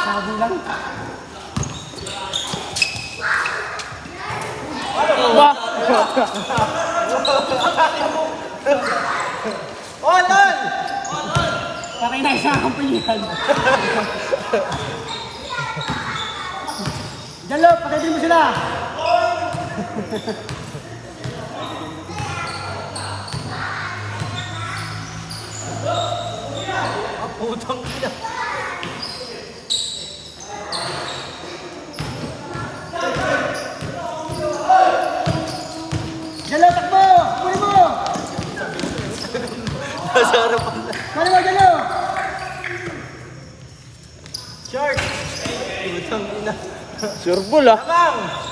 Sabi lang. Wah! Olan! Parang naisakampihan. Jalo, patayin mo sila. Putang ina. Jalo, takbo! Kunin mo! Nasa harapan na. Kunin mo, Jalo! Shark! Putang ina. Surbol ah. Tabang!